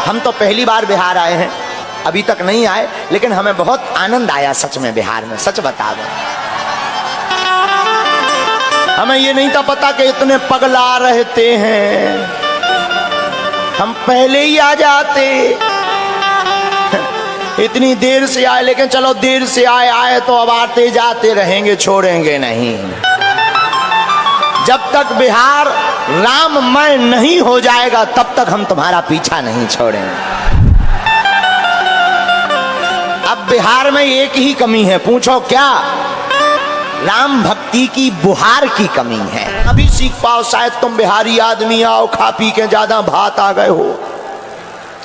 हम तो पहली बार बिहार आए हैं, अभी तक नहीं आए, लेकिन हमें बहुत आनंद आया सच में बिहार में, सच बता दें। हमें ये नहीं था पता कि इतने पगला रहते हैं, हम पहले ही आ जाते। इतनी देर से आए, लेकिन चलो देर से आए तो अब आते जाते रहेंगे, छोड़ेंगे नहीं। जब तक बिहार राममय नहीं हो जाएगा तब तक हम तुम्हारा पीछा नहीं छोड़ेंगे। अब बिहार में एक ही कमी है, पूछो क्या? राम भक्ति की बुहार की कमी है। अभी सीख पाओ, शायद तुम बिहारी आदमी आओ, खा पी के ज्यादा भात आ गए हो,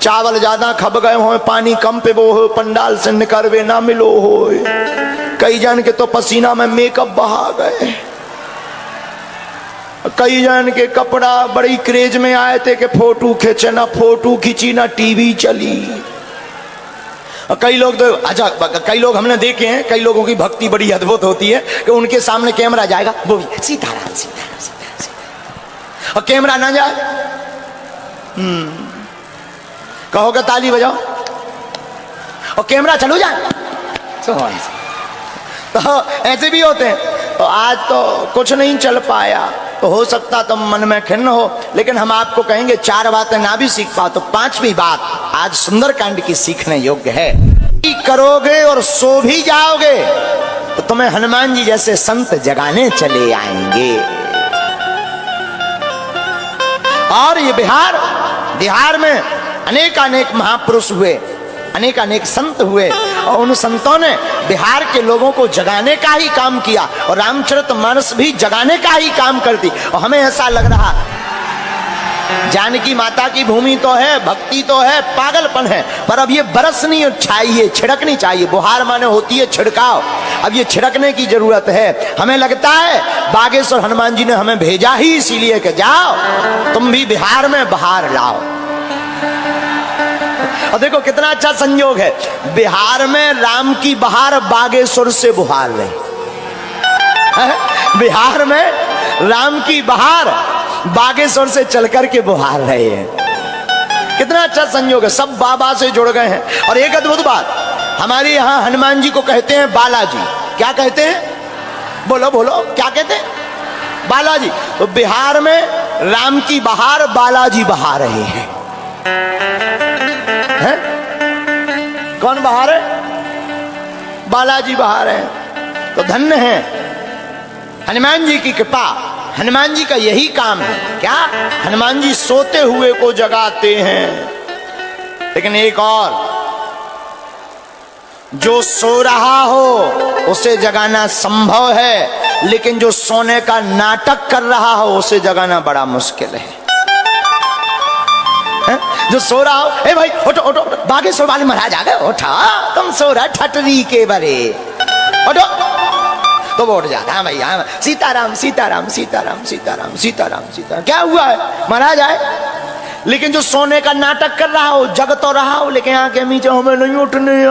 चावल ज्यादा खप गए हो, पानी कम पे वो हो, पंडाल से निकलवे ना मिलो हो। कई जन के तो पसीना में मेकअप बहा गए, कई जन के कपड़ा बड़ी क्रेज में आए थे कि फोटो खींचे, ना फोटो खींची ना टीवी चली। कई लोग तो अच्छा, कई लोग हमने देखे हैं, कई लोगों की भक्ति बड़ी अद्भुत होती है कि उनके सामने कैमरा जाएगा, वो भी सीताराम सीताराम सीताराम सीताराम, और कैमरा ना जाए कहोगे ताली बजाओ, और कैमरा चलो जाए, तो ऐसे भी होते हैं। तो आज तो कुछ नहीं चल पाया, तो हो सकता तुम मन में खिन्न हो, लेकिन हम आपको कहेंगे 4 बातें ना भी सीख पाओ तो 5वीं बात आज सुंदरकांड की सीखने योग्य है। करोगे और सो भी जाओगे तो तुम्हें हनुमान जी जैसे संत जगाने चले आएंगे। और ये बिहार में अनेक महापुरुष हुए, अनेक संत हुए, और उन संतों ने बिहार के लोगों को जगाने का ही काम किया, और रामचरितमानस भी जगाने का ही काम करती। और हमें ऐसा लग रहा जानकी माता की भूमि तो है, भक्ति तो है, पागलपन है, पर अब ये बरसनी चाहिए, छिड़कनी चाहिए। बुहार माने होती है छिड़काव, अब ये छिड़कने की जरूरत है। हमें लगता है बागेश्वर हनुमान जी ने हमें भेजा ही इसीलिए कि जाओ तुम भी बिहार में बहार लाओ। और देखो कितना अच्छा संयोग है, बिहार में राम की बहार बागेश्वर से बुहार रही, बिहार में राम की बहार बागेश्वर से चलकर के बुहार रहे हैं। कितना अच्छा संयोग है, सब बाबा से जुड़ गए हैं। और एक अद्भुत बात, हमारे यहाँ हनुमान जी को कहते हैं बालाजी। क्या कहते हैं? बोलो बोलो, क्या कहते हैं? बालाजी। तो बिहार में राम की बहार बालाजी बहा रहे हैं। है? कौन बहा रहे? बालाजी बहा रहे हैं। तो धन्य है हनुमान जी की कृपा। हनुमान जी का यही काम है। क्या? हनुमान जी सोते हुए को जगाते हैं। लेकिन एक और, जो सो रहा हो उसे जगाना संभव है, लेकिन जो सोने का नाटक कर रहा हो उसे जगाना बड़ा मुश्किल है। जो सो रहा हो, ए भाई उठो उठो, बागेश्वर वाले महाराज आ गए, उठा, तुम सो रहा ठटरी के बरे, उठो, तो वो उठ जाता। हाँ भाई, हाँ, सीताराम सीताराम सीताराम सीताराम सीताराम सीताराम। क्या हुआ है? महाराज आए। लेकिन जो सोने का नाटक कर रहा हो, जग तो रहा हो, लेकिन आंखें मीचे, हमें नहीं उठने।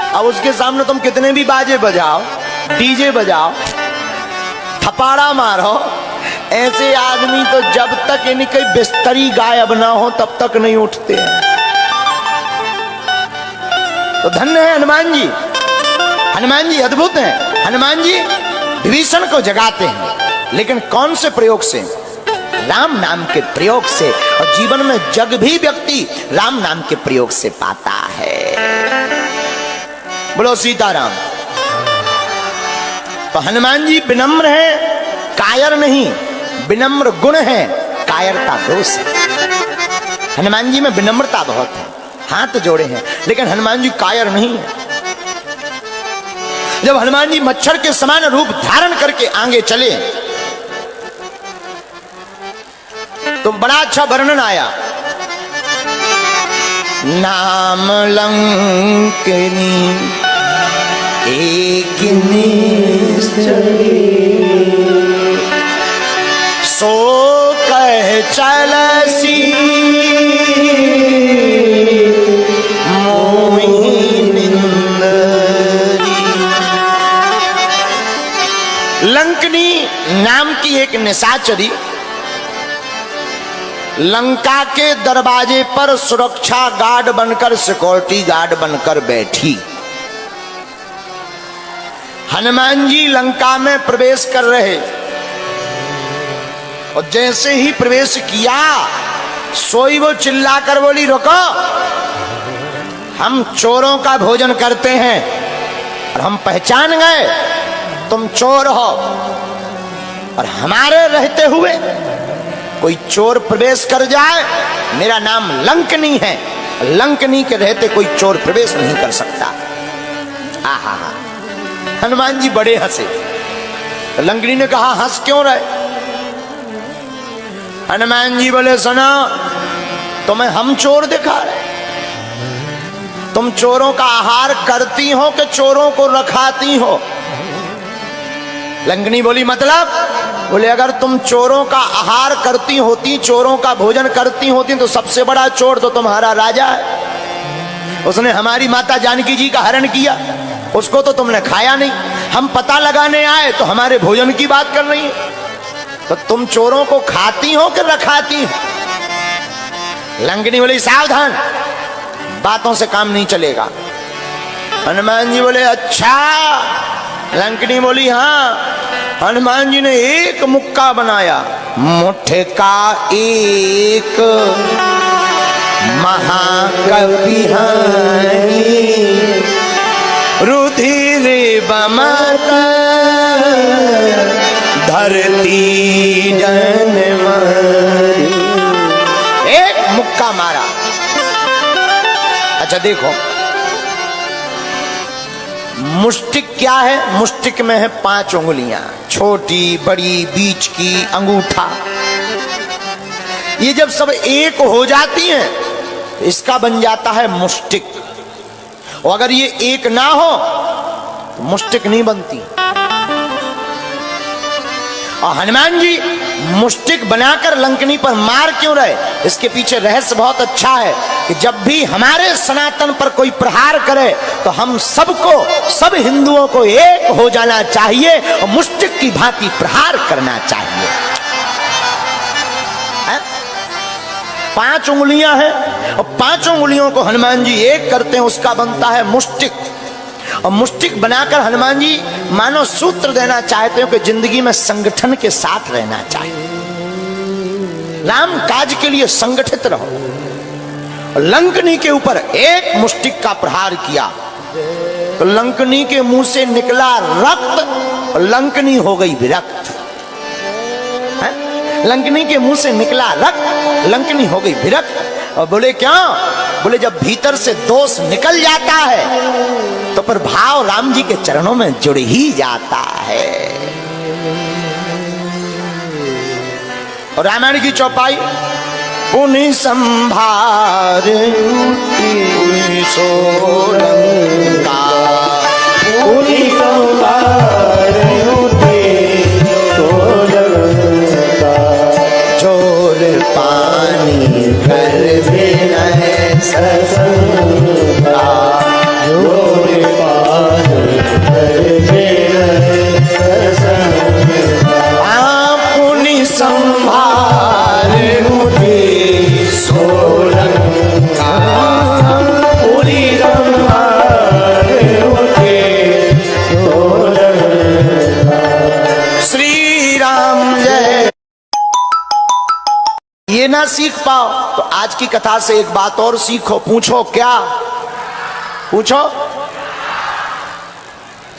अब उसके सामने तुम कितने भी बाजे बजाओ, डीजे बजाओ, थपाड़ा मारो, ऐसे आदमी तो जब तक इनकी बिस्तरी गायब ना हो तब तक नहीं उठते हैं। तो धन्य है हनुमान जी। हनुमान जी अद्भुत हैं। हनुमान जी विभीषण को जगाते हैं, लेकिन कौन से प्रयोग से? राम नाम के प्रयोग से। और जीवन में जग भी व्यक्ति राम नाम के प्रयोग से पाता है। बोलो सीताराम। तो हनुमान जी विनम्र हैं, कायर नहीं। विनम्र गुण है, कायरता दोष है। हनुमान जी में विनम्रता बहुत है, हाथ जोड़े हैं, लेकिन हनुमान जी कायर नहीं है। जब हनुमान जी मच्छर के समान रूप धारण करके आगे चले तो बड़ा अच्छा वर्णन आया। नाम लंकिनी एक सो कह चलसी लंकनी नाम की एक निशाचरी लंका के दरवाजे पर सुरक्षा गार्ड बनकर, सिक्योरिटी गार्ड बनकर बैठी। हनुमान जी लंका में प्रवेश कर रहे और जैसे ही प्रवेश किया सोई वो चिल्लाकर बोली, रुको, हम चोरों का भोजन करते हैं और हम पहचान गए तुम चोर हो, और हमारे रहते हुए कोई चोर प्रवेश कर जाए, मेरा नाम लंकनी है, लंकनी के रहते कोई चोर प्रवेश नहीं कर सकता। आहा, हनुमान जी बड़े हंसे। तो लंकनी ने कहा, हंस क्यों रहे? हनुमान जी बोले, सुनो, तुम्हें हम चोर दिखा रहे? तुम चोरों का आहार करती हो कि चोरों को रखाती हो? लंकनी बोली, मतलब? बोले, अगर तुम चोरों का आहार करती होती, चोरों का भोजन करती होती, तो सबसे बड़ा चोर तो तुम्हारा राजा है। उसने हमारी माता जानकी जी का हरण किया, उसको तो तुमने खाया नहीं। हम पता लगाने आए तो हमारे भोजन की बात कर रही है। तो तुम चोरों को खाती हो कि रखाती हो? लंकनी बोली, सावधान, बातों से काम नहीं चलेगा। हनुमान जी बोले, अच्छा। लंकनी बोली, हाँ। हनुमान जी ने एक मुक्का बनाया, मुट्ठे का एक महाकवि रुधिर बमत धरती जन मारी। एक मुक्का मारा। अच्छा देखो, मुष्टिक क्या है? मुष्टिक में है 5 उंगलियां, छोटी, बड़ी, बीच की, अंगूठा। ये जब सब एक हो जाती हैं, इसका बन जाता है मुष्टिक। और अगर ये एक ना हो तो मुष्टिक नहीं बनती। और हनुमान जी मुष्टिक बनाकर लंकनी पर मार क्यों रहे? इसके पीछे रहस्य बहुत अच्छा है कि जब भी हमारे सनातन पर कोई प्रहार करे तो हम सबको, सब हिंदुओं को एक हो जाना चाहिए और मुष्टिक की भांति प्रहार करना चाहिए। 5 उंगलियां हैं और 5 उंगलियों को हनुमान जी एक करते हैं, उसका बनता है मुष्टिक। और मुष्टिक बनाकर हनुमान जी मानो सूत्र देना चाहते हो कि जिंदगी में संगठन के साथ रहना चाहिए, राम काज के लिए संगठित रहो। लंकनी के ऊपर एक मुष्टिक का प्रहार किया तो लंकनी के मुंह से निकला रक्त और लंकनी हो गई विरक्त। लंकनी के मुंह से निकला रक्त, लंकनी हो गई विरक्त। और बोले, क्या? बोले, जब भीतर से दोष निकल जाता है तो फिर भाव राम जी के चरणों में जुड़ ही जाता है। और रामायण की चौपाई, पुनि संभार पुनि सोलंका, पुनि संभार जोर पानी कर देना है ससंगा, जोर पानी कर देना है ससंगा। पुनि संभार मुझे सोलंका, पुनि संभार मुझे सोलंका। श्री राम जय। ये ना सीख पाओ तो आज की कथा से एक बात और सीखो। पूछो, क्या पूछो?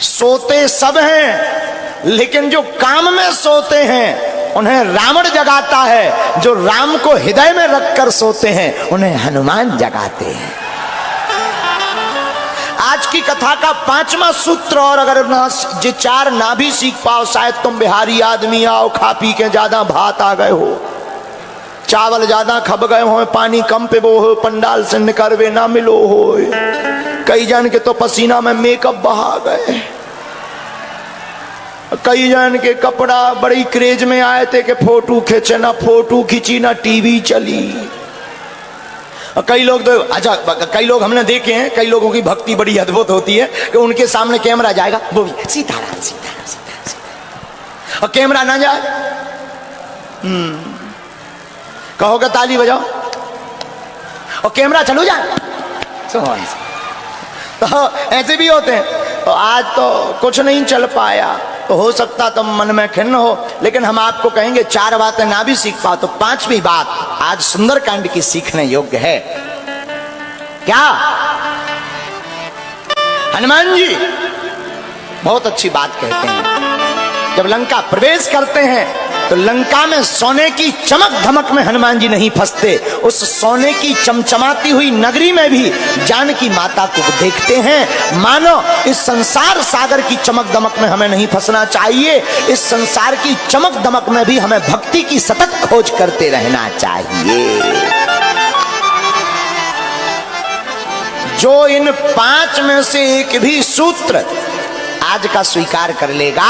सोते सब हैं, लेकिन जो काम में सोते हैं उन्हें रावण जगाता है, जो राम को हृदय में रखकर सोते हैं उन्हें हनुमान जगाते हैं। आज की कथा का 5वां सूत्र, और अगर ये 4 ना भी सीख पाओ, शायद तुम बिहारी आदमी आओ, खा पी के ज्यादा भात आ गए हो, चावल ज्यादा खब गए हो, पानी कम पे वो हो, पंडाल से निकलवे ना मिलो हो, कई जन के तो पसीना में मेकअप बहा गए, कई जन के कपड़ा बड़ी क्रेज में आए थे कि फोटो खींचे, ना फोटो खींची ना टीवी चली। कई लोग तो, अच्छा, कई लोग हमने देखे हैं, कई लोगों की भक्ति बड़ी अद्भुत होती है कि उनके सामने कैमरा जाएगा, वो भी सीताराम सीताराम सीताराम, और कैमरा ना जाए, कहोगे ताली बजाओ और कैमरा चलो जाए, तो ऐसे भी होते हैं। तो आज तो कुछ नहीं चल पाया, तो हो सकता तो मन में खिन्न हो, लेकिन हम आपको कहेंगे 4 बातें ना भी सीख पाओ तो 5वीं बात आज सुंदरकांड की सीखने योग्य है। क्या? हनुमान जी बहुत अच्छी बात कहते हैं। जब लंका प्रवेश करते हैं तो लंका में सोने की चमक धमक में हनुमान जी नहीं फंसते, उस सोने की चमचमाती हुई नगरी में भी जानकी माता को देखते हैं। मानो इस संसार सागर की चमक दमक में हमें नहीं फंसना चाहिए, इस संसार की चमक दमक में भी हमें भक्ति की सतत खोज करते रहना चाहिए। जो इन 5 में से एक भी सूत्र आज का स्वीकार कर लेगा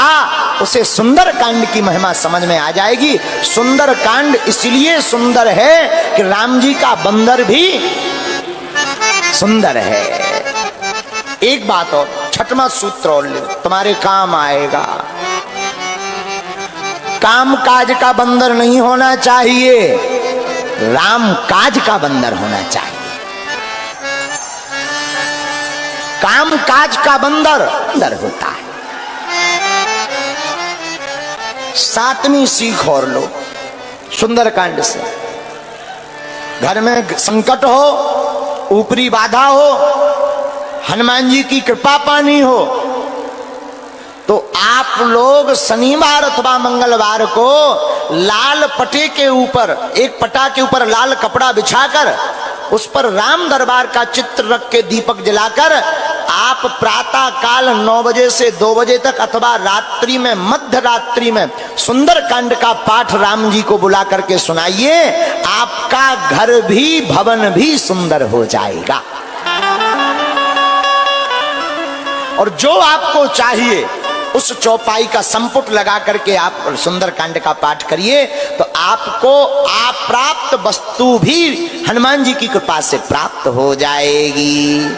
उसे सुंदरकांड की महिमा समझ में आ जाएगी। सुंदरकांड इसलिए सुंदर है कि राम जी का बंदर भी सुंदर है। एक बात और, 6वां सूत्र और ले, तुम्हारे काम आएगा। काम काज का बंदर नहीं होना चाहिए, राम काज का बंदर होना चाहिए। काम काज का बंदर होता है। 7वीं सीख और लो सुंदरकांड से। घर में संकट हो, ऊपरी बाधा हो, हनुमान जी की कृपा पानी हो, तो आप लोग शनिवार अथवा मंगलवार को लाल पटे के ऊपर, एक पटा के ऊपर लाल कपड़ा बिछाकर उस पर राम दरबार का चित्र रख के दीपक जलाकर आप प्रातः काल 9 बजे से 2 बजे तक अथवा रात्रि में, मध्य रात्रि में सुंदरकांड का पाठ राम जी को बुला करके सुनाइए। आपका घर भी, भवन भी सुंदर हो जाएगा। और जो आपको चाहिए उस चौपाई का संपुट लगा करके आप सुंदरकांड का पाठ करिए, तो आपको अप्राप्त वस्तु भी हनुमान जी की कृपा से प्राप्त हो जाएगी।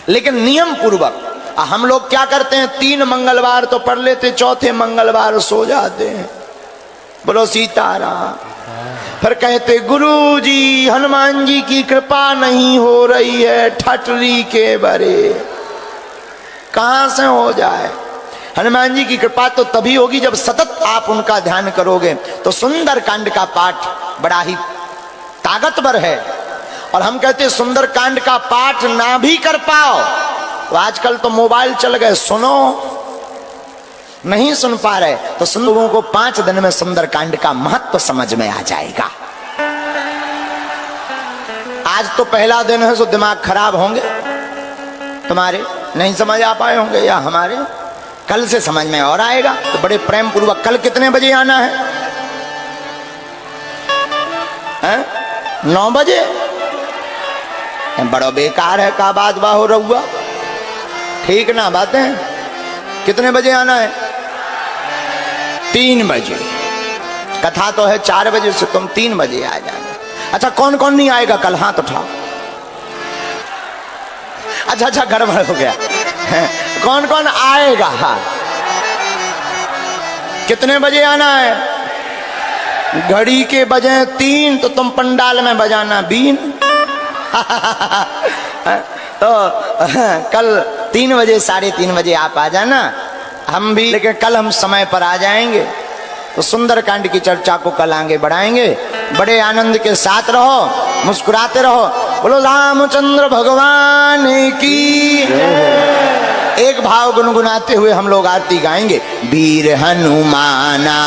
लेकिन नियम पूर्वक हम लोग क्या करते हैं, 3 मंगलवार तो पढ़ लेते, 4थे मंगलवार सो जाते हैं। बोलो सीताराम। फिर कहते गुरु जी हनुमान जी की कृपा नहीं हो रही है, ठटरी के बरे। कहां से हो जाए? हनुमान जी की कृपा तो तभी होगी जब सतत आप उनका ध्यान करोगे। तो सुंदरकांड का पाठ बड़ा ही ताकतवर है। और हम कहते सुंदरकांड का पाठ ना भी कर पाओ तो आजकल तो मोबाइल चल गए, सुनो, नहीं सुन पा रहे तो सुन, लोगों को 5 दिन में सुंदरकांड का महत्व समझ में आ जाएगा। आज तो पहला दिन है तो दिमाग खराब होंगे तुम्हारे, नहीं समझ आ पाए होंगे, या हमारे कल से समझ में और आएगा। तो बड़े प्रेम पूर्वक कल कितने बजे आना है? 9 बजे? बड़ा बेकार है का बात बाहो रहुआ, ठीक ना बातें। कितने बजे आना है? 3 बजे। कथा तो है 4 बजे से, तुम 3 बजे आ जाना। अच्छा कौन कौन नहीं आएगा कल? हाथ उठाओ। अच्छा गड़बड़ हो गया। कौन कौन आएगा? हाँ, कितने बजे आना है? घड़ी के बजे 3 तो तुम पंडाल में बजाना बीन। तो कल 3 बजे, 3:30 बजे आप आ जाना, हम भी, लेकिन कल हम समय पर आ जाएंगे। तो सुंदरकांड की चर्चा को कल आगे बढ़ाएंगे। बड़े आनंद के साथ रहो, मुस्कुराते रहो। बोलो रामचंद्र भगवान की। एक भाव गुनगुनाते हुए हम लोग आरती गाएंगे। वीर हनुमाना